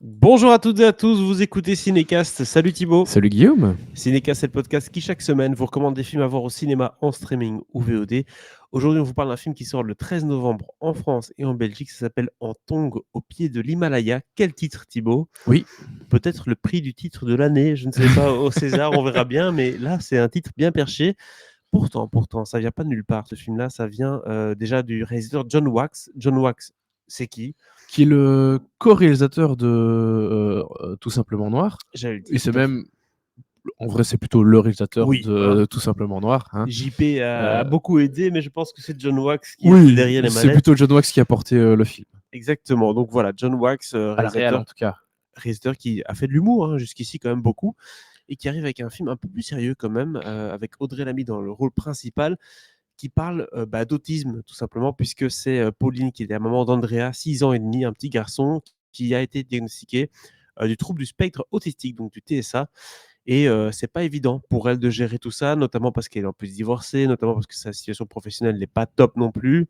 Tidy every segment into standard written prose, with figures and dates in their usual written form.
Bonjour à toutes et à tous, vous écoutez Cinécast. Salut Thibaut. Salut Guillaume. Cinécast, c'est le podcast qui chaque semaine vous recommande des films à voir au cinéma, en streaming ou VOD. Aujourd'hui, on vous parle d'un film qui sort le 13 novembre en France et en Belgique. Ça s'appelle En tongs au pied de l'Himalaya. Quel titre, Thibaut? Oui, Peut-être le prix du titre de l'année, je ne sais pas, au César, on verra bien, mais là, c'est un titre bien perché. Pourtant, ça vient pas de nulle part, ce film-là. Ça vient déjà du réalisateur John Wax. John Wax, c'est qui? qui est le co-réalisateur de Tout simplement Noir. J'allais le dire, Et c'est tout à fait. même, en vrai, c'est plutôt le réalisateur Oui, hein. de Tout simplement Noir. Hein. JP a Euh, beaucoup aidé, mais je pense que c'est John Wax qui est oui, derrière les c'est manettes. plutôt John Wax qui a porté le film. Exactement. Donc voilà, John Wax, À la réal, en tout cas. réalisateur qui a fait de l'humour jusqu'ici quand même beaucoup, et qui arrive avec un film un peu plus sérieux quand même, avec Audrey Lamy dans le rôle principal, qui parle d'autisme tout simplement, puisque c'est Pauline qui est la maman d'Andrea, 6 ans et demi, un petit garçon qui a été diagnostiqué du trouble du spectre autistique, donc du TSA. Et c'est pas évident pour elle de gérer tout ça, notamment parce qu'elle est en plus divorcée, notamment parce que sa situation professionnelle n'est pas top non plus.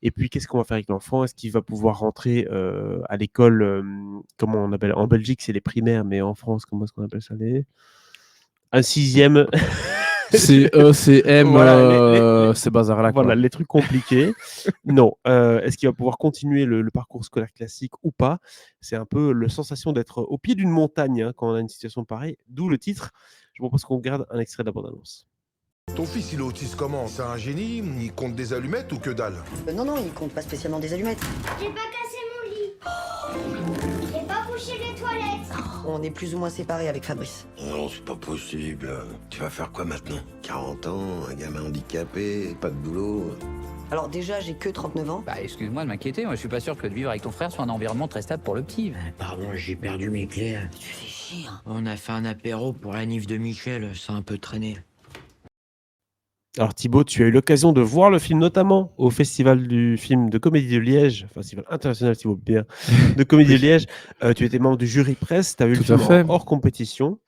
Et puis, qu'est-ce qu'on va faire avec l'enfant? Est-ce qu'il va pouvoir rentrer à l'école, comment on appelle? En Belgique, c'est les primaires, mais en France, comment est-ce qu'on appelle ça? Un sixième. C'est E, c'est M, Voilà, ces bazars-là, voilà, quoi. les trucs compliqués. Non. Est-ce qu'il va pouvoir continuer le parcours scolaire classique ou pas? C'est un peu la sensation d'être au pied d'une montagne quand on a une situation pareille, d'où le titre. Je propose qu'on regarde un extrait de la bande-annonce. Ton fils, il est autiste comment? C'est un génie? Il compte des allumettes ou que dalle? Non, il compte pas spécialement des allumettes. J'ai pas cassé mon lit. J'ai pas bouché les toilettes. On est plus ou moins séparés avec Fabrice. Non, c'est pas possible. Tu vas faire quoi maintenant? 40 ans, un gamin handicapé, pas de boulot. Alors déjà, j'ai que 39 ans. Bah, excuse-moi de m'inquiéter, moi je suis pas sûr que de vivre avec ton frère soit un environnement très stable pour le petit. Pardon, j'ai perdu mes clés. Tu fais chier, hein. On a fait un apéro pour la nif de Michel, ça a un peu traîné. Alors Thibaut, tu as eu l'occasion de voir le film notamment au Festival du film de comédie de Liège, Festival international Thibaut bien, de comédie de Liège. Tu étais membre du jury presse, tu as vu le Tout à film fait. hors compétition.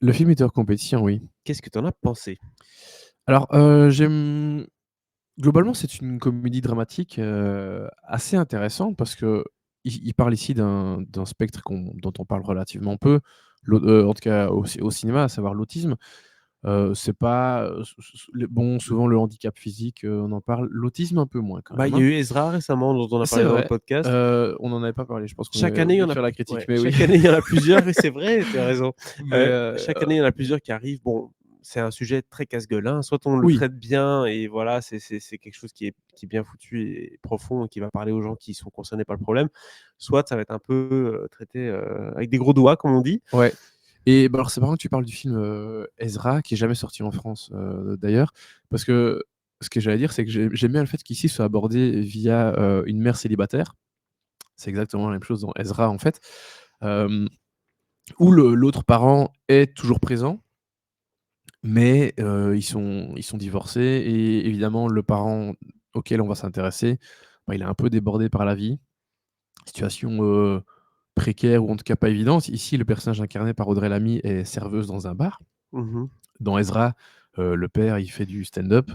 Le film était hors compétition, oui. Qu'est-ce que tu en as pensé? Alors, j'aime... Globalement, c'est une comédie dramatique assez intéressante parce que il parle ici d'un spectre dont on parle relativement peu, en tout cas au cinéma, à savoir l'autisme. C'est pas bon, souvent le handicap physique, on en parle, l'autisme un peu moins quand Il même. y a eu Ezra récemment dont on a C'est parlé dans le vrai. podcast. On n'en avait pas parlé, je pense qu'on Chaque avait année, il y oublié en de a faire la critique, ouais, mais oui. chaque année, il y en a plusieurs, et c'est vrai, tu as raison. Mais, Chaque année, il y en a plusieurs qui arrivent. Bon, c'est un sujet très casse-gueule. Soit on le oui. traite bien et voilà, c'est quelque chose qui est bien foutu et profond et qui va parler aux gens qui sont concernés par le problème. Soit ça va être un peu traité avec des gros doigts, comme on dit. Ouais. Et alors c'est marrant que tu parles du film Ezra, qui est jamais sorti en France d'ailleurs, parce que ce que j'allais dire, c'est que j'aime bien le fait qu'ici soit abordé via une mère célibataire. C'est exactement la même chose dans Ezra en fait, où l'autre parent est toujours présent, mais ils sont divorcés et évidemment le parent auquel on va s'intéresser, il est un peu débordé par la vie. Situation précaire ou en tout cas pas évidente. Ici, le personnage incarné par Audrey Lamy est serveuse dans un bar. Mmh. Dans Ezra, le père, il fait du stand-up,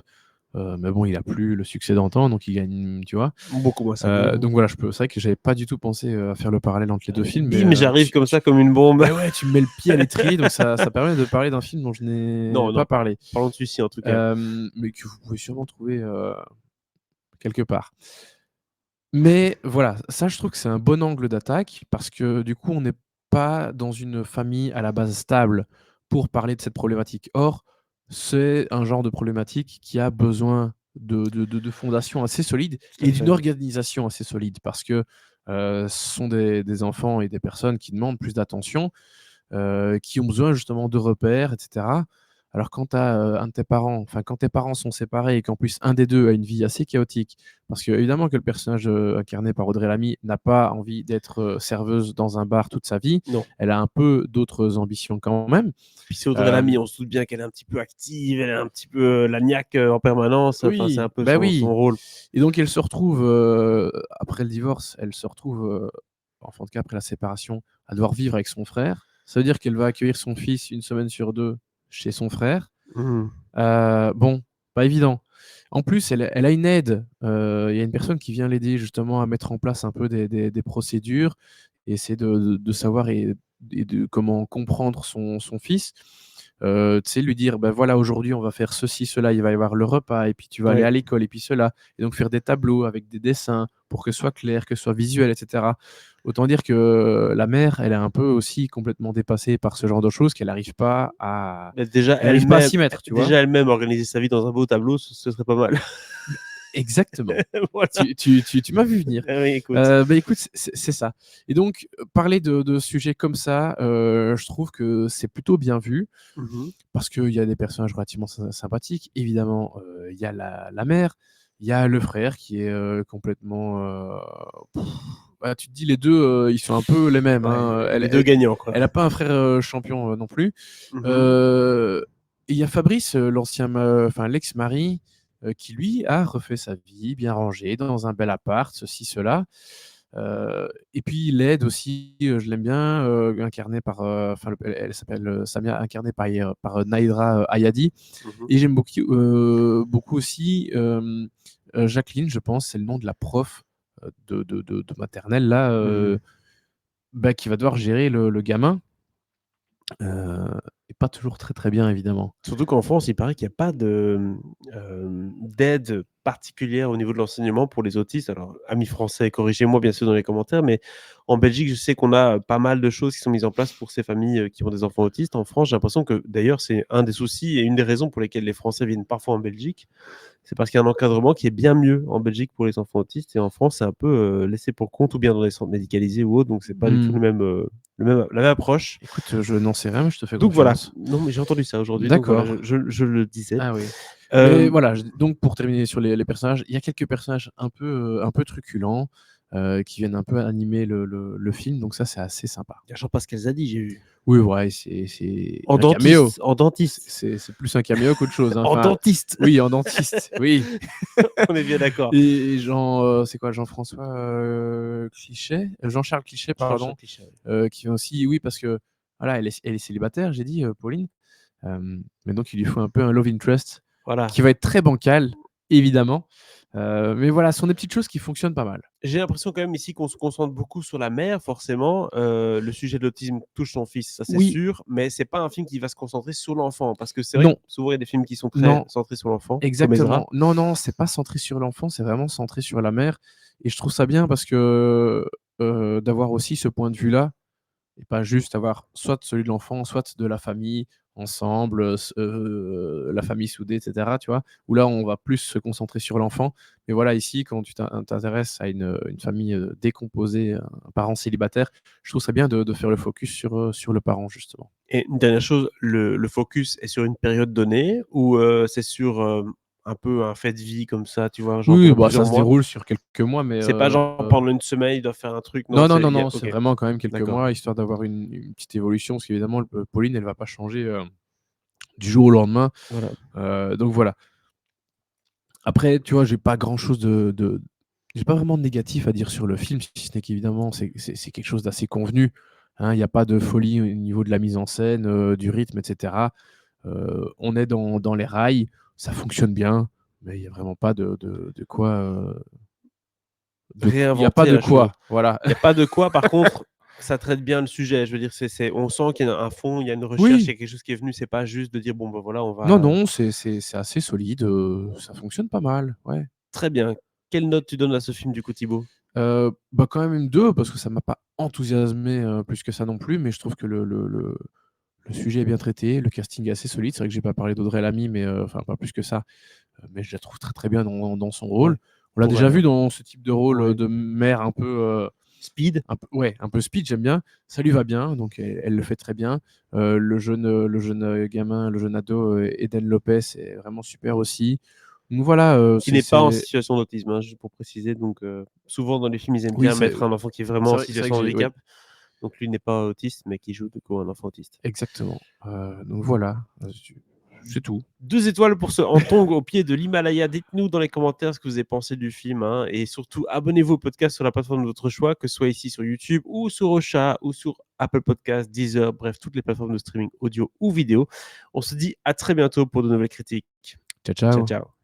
mais bon, il a plus le succès d'antan, donc il gagne, tu vois? Beaucoup moins ça. Donc voilà, c'est vrai que j'avais pas du tout pensé à faire le parallèle entre les deux films, mais Bim, j'arrive comme ça, comme une bombe. mais ouais, tu me mets le pied à l'étrier, donc ça permet de parler d'un film dont je n'ai Non, pas parlé, parlons de celui-ci en tout cas. mais que vous pouvez sûrement trouver quelque part. Mais voilà, ça, je trouve que c'est un bon angle d'attaque parce que du coup, on n'est pas dans une famille à la base stable pour parler de cette problématique. Or, c'est un genre de problématique qui a besoin de fondations assez solides Tout à et d'une fait. organisation assez solide parce que ce sont des enfants et des personnes qui demandent plus d'attention, qui ont besoin justement de repères, etc. Alors quand tu as un de tes parents, enfin quand tes parents sont séparés et qu'en plus un des deux a une vie assez chaotique, parce que évidemment que le personnage incarné par Audrey Lamy n'a pas envie d'être serveuse dans un bar toute sa vie, Non. elle a un peu d'autres ambitions quand même. Puis c'est Audrey Lamy, on se doute bien qu'elle est un petit peu active, elle est un petit peu la niaque en permanence. Enfin, c'est un peu son rôle. Et donc elle se retrouve, après le divorce, elle se retrouve, enfin en tout cas après la séparation, à devoir vivre avec son frère. Ça veut dire qu'elle va accueillir son fils une semaine sur deux chez son frère. Mmh. Bon, pas évident. En plus, elle a une aide. Il y a une personne qui vient l'aider justement à mettre en place un peu des procédures et essayer de savoir et de comment comprendre son fils. Tu sais, lui dire, ben voilà, aujourd'hui, on va faire ceci, cela, il va y avoir le repas, et puis tu vas aller à l'école, et puis cela. Et donc faire des tableaux avec des dessins pour que ce soit clair, que ce soit visuel, etc. Autant dire que la mère, elle est un peu aussi complètement dépassée par ce genre de choses, qu'elle n'arrive pas à... Mais déjà, Elle n'arrive pas à s'y mettre, tu vois. Déjà elle-même organiser sa vie dans un beau tableau, ce serait pas mal. Exactement. Voilà. Tu m'as vu venir. Ah oui, écoute. Bah écoute, c'est ça. Et donc, parler de sujets comme ça, je trouve que c'est plutôt bien vu, Mhm. parce qu'il y a des personnages relativement sympathiques. Évidemment, il y a la mère, il y a le frère qui est complètement... voilà, tu te dis, les deux, ils sont un peu les mêmes. Hein. Ouais, les deux gagnants, quoi. Elle n'a pas un frère champion non plus. Mhm. Et il y a Fabrice, l'ex-mari, qui lui a refait sa vie, bien rangé, dans un bel appart, ceci, cela. Et puis il aide aussi, je l'aime bien, incarné par, elle s'appelle Samia, incarnée par Naïdra Ayadi. Mhm. Et j'aime beaucoup aussi Jacqueline, je pense, c'est le nom de la prof de maternelle là, qui va devoir gérer le gamin. Et pas toujours très très bien, évidemment. Surtout qu'en France, il paraît qu'il n'y a pas d'aide particulière au niveau de l'enseignement pour les autistes. Alors, amis français, corrigez-moi bien sûr dans les commentaires, mais en Belgique, je sais qu'on a pas mal de choses qui sont mises en place pour ces familles qui ont des enfants autistes. En France, j'ai l'impression que d'ailleurs, c'est un des soucis et une des raisons pour lesquelles les Français viennent parfois en Belgique. C'est parce qu'il y a un encadrement qui est bien mieux en Belgique pour les enfants autistes, et en France, c'est un peu laissé pour compte ou bien dans les centres médicalisés ou autres, donc c'est pas du tout la même approche. Écoute, je n'en sais rien, mais je te fais Donc voilà, confiance. non mais j'ai entendu ça aujourd'hui, donc D'accord. voilà, je le disais. Ah oui. Euh, Et voilà, donc pour terminer sur les personnages, il y a quelques personnages un peu truculents, qui viennent un peu animer le film, donc ça, c'est assez sympa. Il y a Jean-Pascal Zadi, j'ai vu. Oui, ouais, c'est En un caméo. dentiste. En dentiste. C'est plus un caméo qu'autre chose. Hein. En dentiste. Oui, en dentiste, oui. On est bien d'accord. Et c'est quoi, Jean-François Cliché Jean-Charles Cliché, pardon. Qui vient aussi, oui, parce que voilà, elle est célibataire, j'ai dit, Pauline. Mais donc, il lui faut un peu un love interest, Voilà. qui va être très bancal, évidemment. Mais voilà, ce sont des petites choses qui fonctionnent pas mal. J'ai l'impression quand même ici qu'on se concentre beaucoup sur la mère, forcément. Le sujet de l'autisme touche son fils, ça c'est sûr, mais c'est pas un film qui va se concentrer sur l'enfant, parce que c'est vrai que souvent il y a des films qui sont très centrés sur l'enfant. Exactement. Non, c'est pas centré sur l'enfant, c'est vraiment centré sur la mère. Et je trouve ça bien parce que d'avoir aussi ce point de vue-là, et pas juste avoir soit celui de l'enfant, soit de la famille ensemble, la famille soudée, etc. Tu vois, où là, on va plus se concentrer sur l'enfant. Mais voilà, ici, quand tu t'intéresses à une famille décomposée, un parent célibataire, je trouve ça bien de faire le focus sur le parent, justement. Et une dernière chose, le focus est sur une période donnée ou c'est sur un peu un fait de vie comme ça, tu vois, genre Oui, pendant ça plusieurs se mois. déroule sur quelques mois, mais C'est pas genre pendant une semaine, il doit faire un truc. non, c'est c'est vraiment quand même quelques D'accord. mois, histoire d'avoir une petite évolution, parce qu'évidemment, Pauline, elle va pas changer du jour au lendemain. Voilà. Donc voilà. Après, tu vois, j'ai pas grand-chose j'ai pas vraiment de négatif à dire sur le film, si ce n'est qu'évidemment, c'est quelque chose d'assez convenu. Hein, il n'y a pas de folie au niveau de la mise en scène, du rythme, etc. On est dans les rails, ça fonctionne bien, mais il n'y a vraiment pas de quoi... Il n'y a pas de quoi, voilà. Il n'y a pas de quoi, par contre, ça traite bien le sujet. Je veux dire, on sent qu'il y a un fond, il y a une recherche, il y a quelque chose qui est venu. C'est pas juste de dire, bon, ben voilà, on va... Non, c'est assez solide, ça fonctionne pas mal, ouais. Très bien. Quelle note tu donnes à ce film, du coup, Thibaut ? Quand même une 2, parce que ça m'a pas enthousiasmé plus que ça non plus, mais je trouve que le sujet est bien traité, le casting est assez solide. C'est vrai que j'ai pas parlé d'Audrey Lamy, mais pas plus que ça, mais je la trouve très très bien dans son rôle. Ouais. On l'a Pour déjà elle. vu dans ce type de rôle Ouais. de mère un peu Speed. un peu speed, j'aime bien. Ça lui va bien, donc elle le fait très bien. Le jeune gamin, le jeune ado, Eden Lopez, est vraiment super aussi. Donc voilà, Qui n'est pas en situation d'autisme, hein, juste pour préciser. Donc, souvent dans les films, ils aiment bien mettre un enfant qui est vraiment en situation de handicap. Donc, lui n'est pas autiste, mais qui joue du coup un enfant autiste. Exactement. Donc voilà, c'est tout. 2 étoiles pour ce Hantong au pied de l'Himalaya. Dites-nous dans les commentaires ce que vous avez pensé du film. Hein, et surtout, abonnez-vous au podcast sur la plateforme de votre choix, que ce soit ici sur YouTube ou sur Ocha ou sur Apple Podcasts, Deezer, bref, toutes les plateformes de streaming audio ou vidéo. On se dit à très bientôt pour de nouvelles critiques. Ciao, ciao. Ciao, ciao.